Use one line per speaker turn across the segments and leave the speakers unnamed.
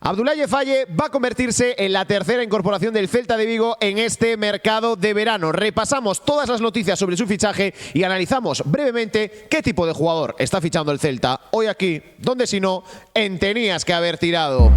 Abdoulaye Faye va a convertirse en la tercera incorporación del Celta de Vigo en este mercado de verano. Repasamos todas las noticias sobre su fichaje y analizamos brevemente qué tipo de jugador está fichando el Celta. Hoy aquí, donde si no, en Tenías que haber tirado.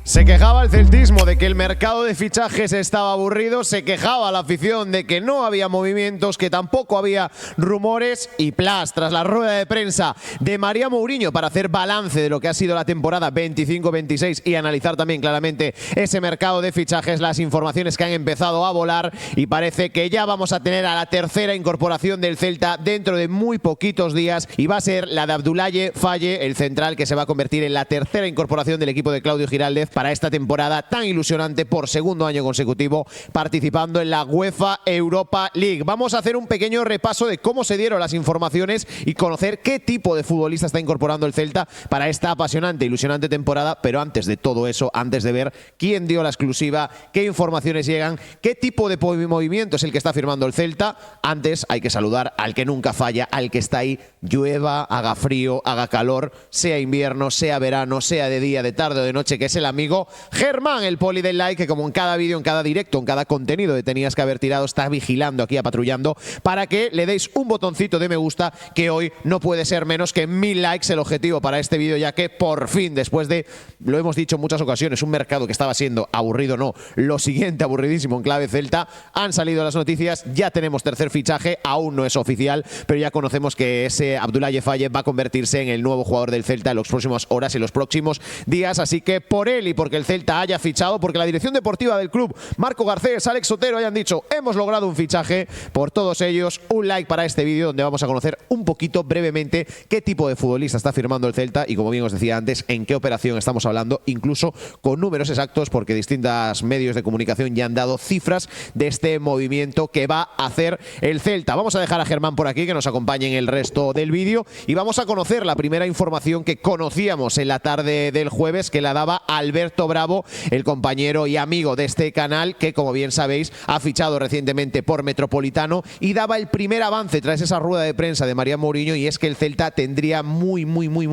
Se quejaba el celtismo de que el mercado de fichajes estaba aburrido, se quejaba la afición de que no había movimientos, que tampoco había rumores y tras la rueda de prensa de María Mourinho para hacer balance de lo que ha sido la temporada 25-26 y analizar también claramente ese mercado de fichajes, las informaciones que han empezado a volar y parece que ya vamos a tener a la tercera incorporación del Celta dentro de muy poquitos días y va a ser la de Abdoulaye Faye, el central que se va a convertir en la tercera incorporación del equipo de Claudio Giraldez para esta temporada tan ilusionante por segundo año consecutivo participando en la UEFA Europa League. Vamos a hacer un pequeño repaso de cómo se dieron las informaciones y conocer qué tipo de futbolista está incorporando el Celta para esta apasionante, ilusionante temporada, pero antes de todo eso, antes de ver quién dio la exclusiva, qué informaciones llegan, qué tipo de movimiento es el que está firmando el Celta, antes hay que saludar al que nunca falla, al que está ahí, llueva, haga frío, haga calor, sea invierno, sea verano, sea de día, de tarde o de noche, que es el amigo Germán, el poli del like, que como en cada vídeo, en cada directo, en cada contenido de Tenías que haber tirado, está vigilando aquí, apatrullando, para que le deis un botoncito de me gusta, que hoy no puede ser menos que 1000 likes el objetivo para este vídeo, ya que por fin, después de, lo hemos dicho en muchas ocasiones, un mercado que estaba siendo aburrido, no, lo siguiente aburridísimo en clave Celta, han salido las noticias, ya tenemos tercer fichaje, aún no es oficial, pero ya conocemos que ese Abdoulaye Faye va a convertirse en el nuevo jugador del Celta en las próximas horas y los próximos días, así que por él y porque el Celta haya fichado, porque la dirección deportiva del club, Marco Garcés, Alex Sotero, hayan dicho hemos logrado un fichaje, por todos ellos un like para este vídeo donde vamos a conocer un poquito brevemente qué tipo de futbolista está firmando el Celta y como bien os decía antes, en qué operación estamos hablando, incluso con números exactos porque distintos medios de comunicación ya han dado cifras de este movimiento que va a hacer el Celta. Vamos a dejar a Germán por aquí que nos acompañe en el resto del vídeo y vamos a conocer la primera información que conocíamos en la tarde del jueves que la daba Alberto Bravo, el compañero y amigo de este canal que, como bien sabéis, ha fichado recientemente por Metropolitano y daba el primer avance tras esa rueda de prensa de María Mourinho y es que el Celta tendría muy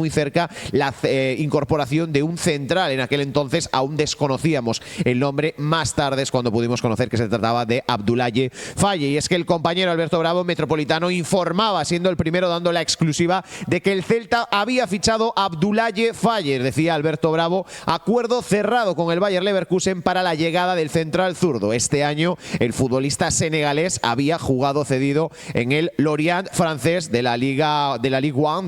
cerca la incorporación de un central. En aquel entonces aún desconocíamos el nombre, más tarde es cuando pudimos conocer que se trataba de Abdoulaye Faye y es que el compañero Alberto Bravo, Metropolitano, informaba, siendo el primero dando la exclusiva de que el Celta había fichado a Abdoulaye Faye. Decía Alberto Bravo, acuerdo cerrado con el Bayer Leverkusen para la llegada del central zurdo. Este año el futbolista senegalés había jugado cedido en el Lorient francés de la Ligue 1, de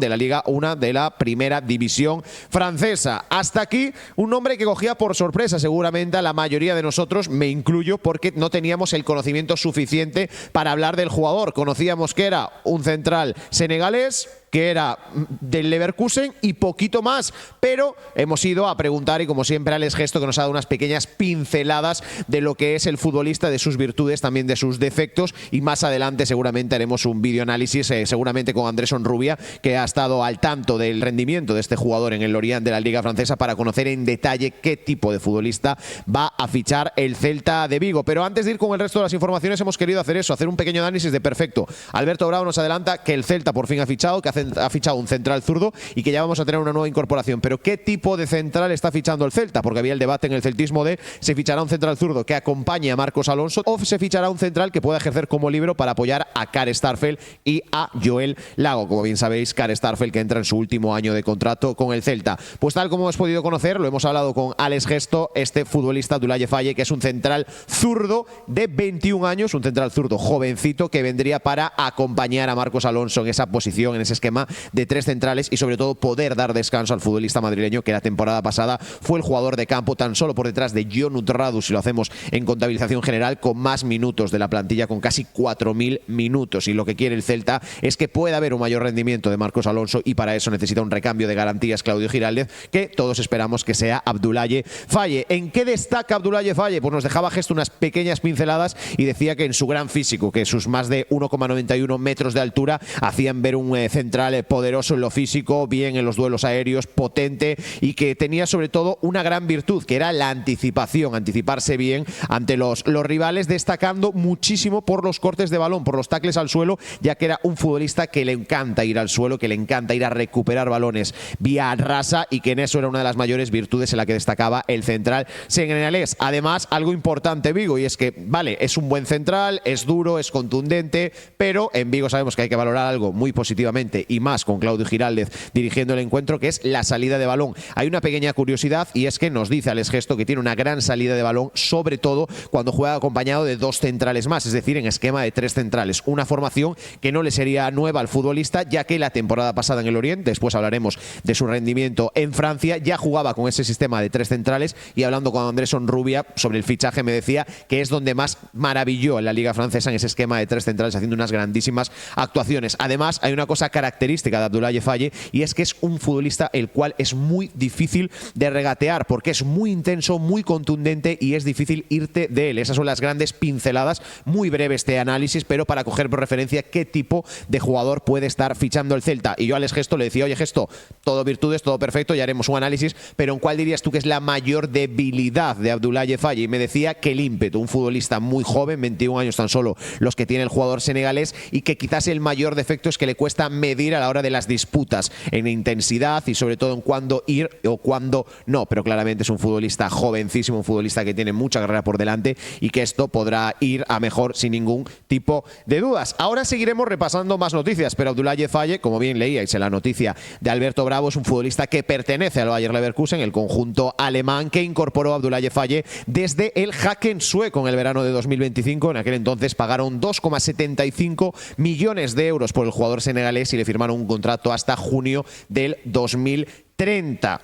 la Liga 1 de la primera división francesa. Hasta aquí un nombre que cogía por sorpresa seguramente a la mayoría de nosotros, me incluyo, porque no teníamos el conocimiento suficiente para hablar del jugador. Conocíamos que era un central senegalés, que era del Leverkusen y poquito más, pero hemos ido a preguntar y como siempre Alex Gesto que nos ha dado unas pequeñas pinceladas de lo que es el futbolista, de sus virtudes, también de sus defectos y más adelante seguramente haremos un vídeo análisis seguramente con Andrés Onrubia que ha estado al tanto del rendimiento de este jugador en el Lorient de la Liga Francesa para conocer en detalle qué tipo de futbolista va a fichar el Celta de Vigo. Pero antes de ir con el resto de las informaciones hemos querido hacer eso, hacer un pequeño análisis de perfecto. Alberto Bravo nos adelanta que el Celta por fin ha fichado, que ha fichado un central zurdo y que ya vamos a tener una nueva incorporación. Pero ¿qué tipo de central está fichando el Celta? Porque había el debate en el celtismo de se fichará un central zurdo que acompañe a Marcos Alonso o se fichará un central que pueda ejercer como libero para apoyar a Kare Starfelt y a Joel Lago. Como bien sabéis, Kare Starfelt que entra en su último año de contrato con el Celta. Pues tal como hemos podido conocer, lo hemos hablado con Alex Gesto, este futbolista Abdoulaye Faye, que es un central zurdo de 21 años, un central zurdo jovencito que vendría para acompañar a Marcos Alonso en esa posición, en ese esquema de tres centrales y sobre todo poder dar descanso al futbolista madrileño que la temporada pasada fue el jugador de campo tan solo por detrás de Jon Utradu, si lo hacemos en contabilización general, con más minutos de la plantilla, con casi 4000 minutos, y lo que quiere el Celta es que pueda haber un mayor rendimiento de Marcos Alonso y para eso necesita un recambio de garantías Claudio Giraldez, que todos esperamos que sea Abdoulaye Faye. ¿En qué destaca Abdoulaye Faye? Pues nos dejaba Gesto unas pequeñas pinceladas y decía que en su gran físico, que sus más de 1,91 metros de altura hacían ver un central central poderoso en lo físico, bien en los duelos aéreos, potente y que tenía sobre todo una gran virtud, que era la anticipación, anticiparse bien ante los rivales, destacando muchísimo por los cortes de balón, por los tacles al suelo, ya que era un futbolista que le encanta ir al suelo, que le encanta ir a recuperar balones vía rasa y que en eso era una de las mayores virtudes en la que destacaba el central senegalés. Además, algo importante Vigo, y es que, vale, es un buen central, es duro, es contundente, pero en Vigo sabemos que hay que valorar algo muy positivamente y más con Claudio Giraldez dirigiendo el encuentro, que es la salida de balón. Hay una pequeña curiosidad y es que nos dice Alex Gesto que tiene una gran salida de balón, sobre todo cuando juega acompañado de dos centrales más, es decir, en esquema de tres centrales. Una formación que no le sería nueva al futbolista, ya que la temporada pasada en el Oriente, después hablaremos de su rendimiento en Francia, ya jugaba con ese sistema de tres centrales, y hablando con Andrés Onrubia sobre el fichaje me decía que es donde más maravilló en la Liga Francesa, en ese esquema de tres centrales, haciendo unas grandísimas actuaciones. Además, hay una cosa característica de Abdoulaye Faye y es que es un futbolista el cual es muy difícil de regatear porque es muy intenso, muy contundente y es difícil irte de él. Esas son las grandes pinceladas, muy breve este análisis, pero para coger por referencia qué tipo de jugador puede estar fichando el Celta. Y yo a Alex Gesto le decía, oye Gesto, todo virtudes, todo perfecto, ya haremos un análisis, pero ¿en cuál dirías tú que es la mayor debilidad de Abdoulaye Faye? Y me decía que el ímpetu, un futbolista muy joven, 21 años tan solo los que tiene el jugador senegalés, y que quizás el mayor defecto es que le cuesta medir a la hora de las disputas en intensidad y sobre todo en cuándo ir o cuándo no, pero claramente es un futbolista jovencísimo, un futbolista que tiene mucha carrera por delante y que esto podrá ir a mejor sin ningún tipo de dudas. Ahora seguiremos repasando más noticias, pero Abdoulaye Faye, como bien leíais en la noticia de Alberto Bravo, es un futbolista que pertenece al Bayer Leverkusen, el conjunto alemán que incorporó a Abdoulaye Faye desde el Hacken sueco en el verano de 2025. En aquel entonces pagaron 2,75 millones de euros por el jugador senegalés y le firmaron un contrato hasta junio del 2030.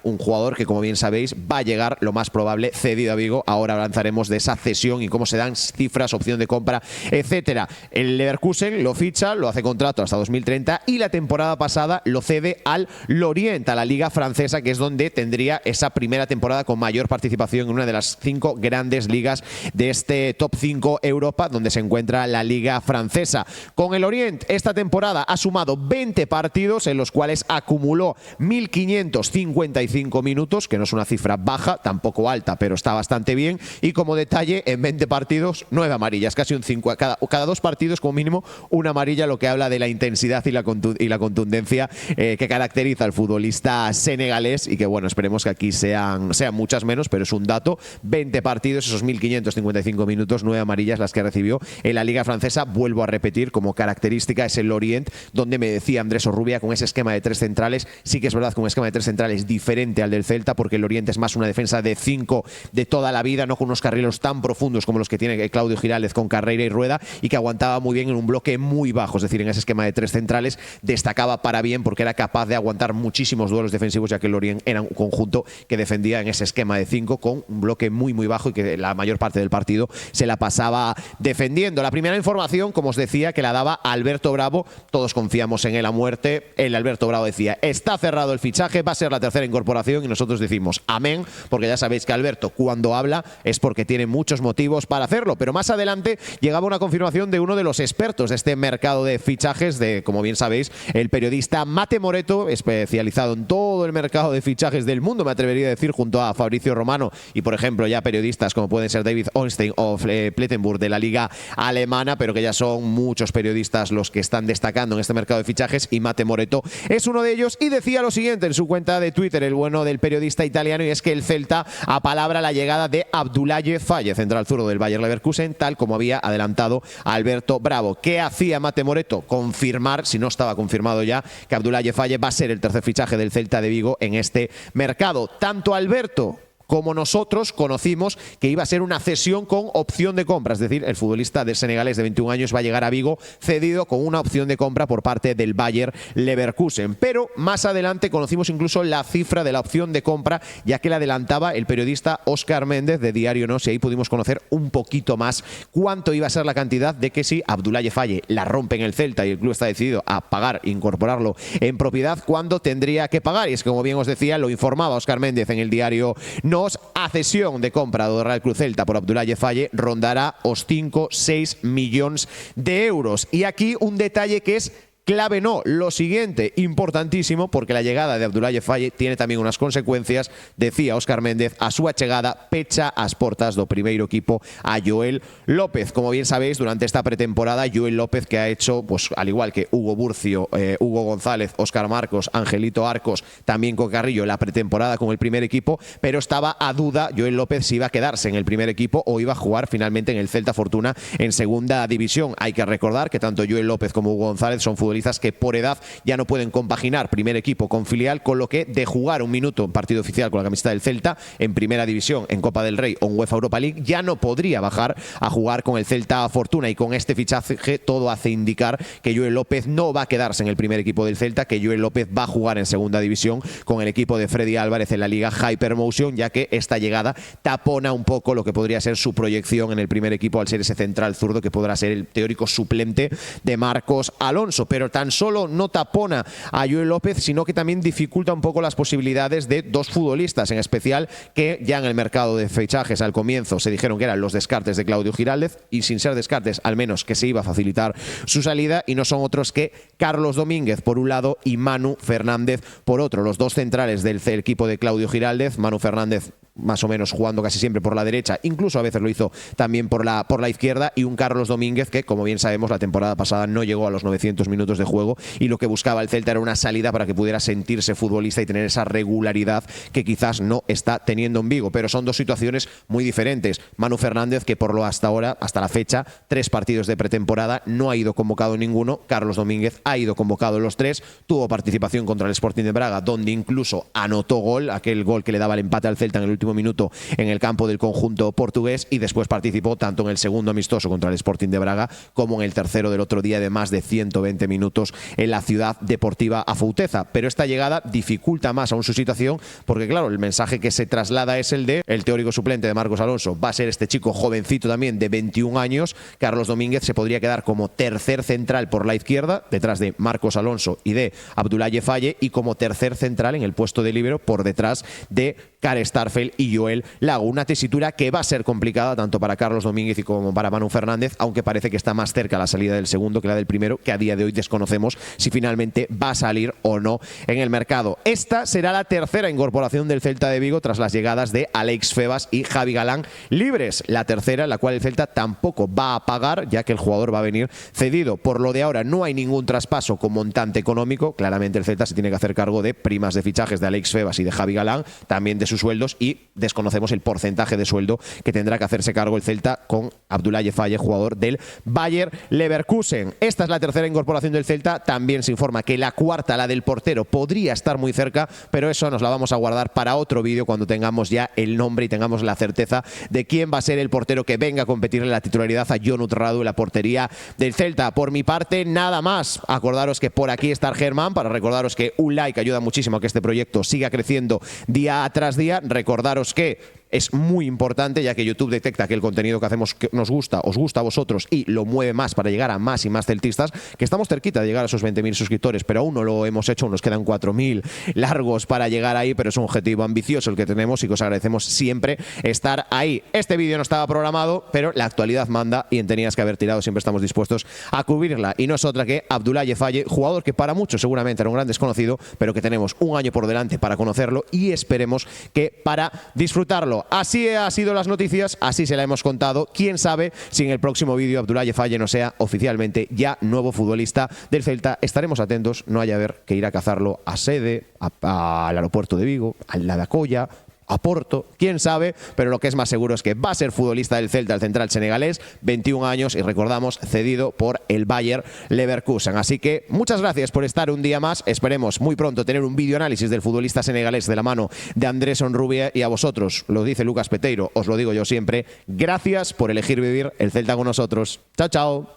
Un jugador que, como bien sabéis, va a llegar lo más probable cedido a Vigo. Ahora avanzaremos de esa cesión y cómo se dan cifras, opción de compra, etcétera. El Leverkusen lo ficha, lo hace contrato hasta 2030 y la temporada pasada lo cede al Lorient, a la Liga Francesa, que es donde tendría esa primera temporada con mayor participación en una de las 5 grandes ligas de este top 5 Europa, donde se encuentra la Liga Francesa. Con el Lorient, esta temporada ha sumado 20 partidos en los cuales acumuló 1.555 minutos, que no es una cifra baja, tampoco alta, pero está bastante bien. Y como detalle, en 20 partidos, 9 amarillas, casi un 5. Cada 2 partidos, como mínimo, una amarilla, lo que habla de la intensidad y la contundencia que caracteriza al futbolista senegalés y que, bueno, esperemos que aquí sean muchas menos, pero es un dato. 20 partidos, esos 1.555 minutos, 9 amarillas las que recibió en la Liga Francesa. Vuelvo a repetir, como característica es el Lorient, donde me decía Andrés Orrubia, con ese esquema de 3 centrales, sí que es verdad que un esquema de 3 centrales diferente al del Celta, porque el Oriente es más una defensa de 5 de toda la vida, no con unos carrileros tan profundos como los que tiene Claudio Giraldez con Carreira y Rueda, y que aguantaba muy bien en un bloque muy bajo, es decir, en ese esquema de 3 centrales destacaba para bien porque era capaz de aguantar muchísimos duelos defensivos, ya que el Orient era un conjunto que defendía en ese esquema de 5 con un bloque muy bajo y que la mayor parte del partido se la pasaba defendiendo. La primera información, como os decía, que la daba Alberto Bravo, todos confiamos en él a muerte. El Alberto Bravo decía, está cerrado el fichaje, va a ser la tercera incorporación, y nosotros decimos amén, porque ya sabéis que Alberto, cuando habla es porque tiene muchos motivos para hacerlo. Pero más adelante llegaba una confirmación de uno de los expertos de este mercado de fichajes, de, como bien sabéis, el periodista Mate Moreto, especializado en todo el mercado de fichajes del mundo, me atrevería a decir, junto a Fabrizio Romano y, por ejemplo, ya periodistas como pueden ser David Ornstein o Plettenburg de la Liga Alemana, pero que ya son muchos periodistas los que están destacando en este mercado de fichajes, y Mate Moreto es uno de ellos. Y decía lo siguiente en su cuenta de Twitter, el bueno del periodista italiano, y es que el Celta apalabra la llegada de Abdoulaye Faye, central zurdo del Bayer Leverkusen, tal como había adelantado Alberto Bravo. ¿Qué hacía Mate Moreto? Confirmar, si no estaba confirmado ya, que Abdoulaye Faye va a ser el tercer fichaje del Celta de Vigo en este mercado. Tanto Alberto como nosotros conocimos que iba a ser una cesión con opción de compra, es decir, el futbolista de senegalés de 21 años va a llegar a Vigo cedido con una opción de compra por parte del Bayer Leverkusen. Pero más adelante conocimos incluso la cifra de la opción de compra, ya que la adelantaba el periodista Óscar Méndez de Diario Nos, y ahí pudimos conocer un poquito más cuánto iba a ser la cantidad de que si Abdoulaye Faye la rompe en el Celta y el club está decidido a pagar, incorporarlo en propiedad, cuándo tendría que pagar. Y es que, como bien os decía, lo informaba Óscar Méndez en el Diario Nos, a cesión de compra do Real Club Celta por Abdoulaye Faye rondará os 5-6 millóns de euros. Y aquí un detalle que es Clave no, lo siguiente, importantísimo, porque la llegada de Abdoulaye Faye tiene tamén unhas consecuencias, decía Óscar Méndez, a súa chegada pecha as portas do primeiro equipo a Joel López. Como bien sabéis, durante esta pretemporada, Joel López, que ha hecho, pues al igual que Hugo Burcio, Hugo González, Óscar Marcos, Angelito Arcos, también con Carrillo, la pretemporada con el primer equipo, pero estaba a duda Joel López si iba a quedarse en el primer equipo o iba a jugar finalmente en el Celta Fortuna en segunda división. Hay que recordar que tanto Joel López como Hugo González son futbolistas que por edad ya no pueden compaginar primer equipo con filial, con lo que de jugar un minuto en partido oficial con la camiseta del Celta en primera división, en Copa del Rey o en UEFA Europa League, ya no podría bajar a jugar con el Celta Fortuna, y con este fichaje todo hace indicar que Joel López no va a quedarse en el primer equipo del Celta, que Joel López va a jugar en segunda división con el equipo de Freddy Álvarez en la Liga Hypermotion, ya que esta llegada tapona un poco lo que podría ser su proyección en el primer equipo al ser ese central zurdo que podrá ser el teórico suplente de Marcos Alonso. Pero tan solo no tapona a Joel López, sino que también dificulta un poco las posibilidades de dos futbolistas, en especial que ya en el mercado de fichajes al comienzo se dijeron que eran los descartes de Claudio Giraldez, y sin ser descartes, al menos que se iba a facilitar su salida, y no son otros que Carlos Domínguez por un lado y Manu Fernández por otro, los dos centrales del equipo de Claudio Giraldez. Manu Fernández más o menos jugando casi siempre por la derecha, incluso a veces lo hizo también por la izquierda, y un Carlos Domínguez que, como bien sabemos, la temporada pasada no llegó a los 900 minutos de juego, y lo que buscaba el Celta era una salida para que pudiera sentirse futbolista y tener esa regularidad que quizás no está teniendo en Vigo. Pero son dos situaciones muy diferentes. Manu Fernández, que por lo hasta ahora, hasta la fecha, 3 partidos de pretemporada, no ha ido convocado en ninguno. Carlos Domínguez ha ido convocado en los 3, tuvo participación contra el Sporting de Braga, donde incluso anotó gol, aquel gol que le daba el empate al Celta en el último minuto en el campo del conjunto portugués, y después participó tanto en el segundo amistoso contra el Sporting de Braga como en el tercero del otro día de más de 120 minutos en la Ciudad Deportiva Afouteza. Pero esta llegada dificulta más aún su situación, porque claro, el mensaje que se traslada es el de el teórico suplente de Marcos Alonso va a ser este chico jovencito también de 21 años. Carlos Domínguez se podría quedar como tercer central por la izquierda, detrás de Marcos Alonso y de Abdoulaye Faye, y como tercer central en el puesto de líbero por detrás de Kare Starfelt y Joel Lago. Una tesitura que va a ser complicada tanto para Carlos Domínguez y como para Manu Fernández, aunque parece que está más cerca la salida del segundo que la del primero, que a día de hoy desconocemos si finalmente va a salir o no en el mercado. Esta será la tercera incorporación del Celta de Vigo tras las llegadas de Alex Febas y Javi Galán libres. La tercera, en la cual el Celta tampoco va a pagar, ya que el jugador va a venir cedido. Por lo de ahora no hay ningún traspaso con montante económico. Claramente el Celta se tiene que hacer cargo de primas de fichajes de Alex Febas y de Javi Galán, también de sus sueldos, y desconocemos el porcentaje de sueldo que tendrá que hacerse cargo el Celta con Abdoulaye Faye, jugador del Bayer Leverkusen. Esta es la tercera incorporación del Celta. También se informa que la cuarta, la del portero, podría estar muy cerca, pero eso nos la vamos a guardar para otro vídeo cuando tengamos ya el nombre y tengamos la certeza de quién va a ser el portero que venga a competirle la titularidad a Jonut Radu en la portería del Celta. Por mi parte, nada más. Acordaros que por aquí está Germán, para recordaros que un like ayuda muchísimo a que este proyecto siga creciendo día tras día. Recordaros que es muy importante, ya que YouTube detecta que el contenido que hacemos que nos gusta, os gusta a vosotros y lo mueve más para llegar a más y más celtistas, que estamos cerquita de llegar a esos 20.000 suscriptores, pero aún no lo hemos hecho, nos quedan 4.000 largos para llegar ahí, pero es un objetivo ambicioso el que tenemos y que os agradecemos siempre estar ahí. Este vídeo no estaba programado, pero la actualidad manda y en Tenías que haber tirado siempre estamos dispuestos a cubrirla, y no es otra que Abdoulaye Faye, jugador que para muchos seguramente era un gran desconocido, pero que tenemos un año por delante para conocerlo y esperemos que para disfrutarlo. Así ha sido las noticias, así se la hemos contado. Quién sabe si en el próximo vídeo Abdoulaye Faye no sea oficialmente ya nuevo futbolista del Celta. Estaremos atentos, no haya ver que ir a cazarlo a sede, al aeropuerto de Vigo, a la de Acoya, a Porto, quién sabe, pero lo que es más seguro es que va a ser futbolista del Celta, el central senegalés, 21 años y recordamos, cedido por el Bayer Leverkusen. Así que muchas gracias por estar un día más, esperemos muy pronto tener un vídeo análisis del futbolista senegalés de la mano de Andrés Onrubia, y a vosotros, lo dice Lucas Peteiro, os lo digo yo siempre, gracias por elegir vivir el Celta con nosotros. Chao, chao.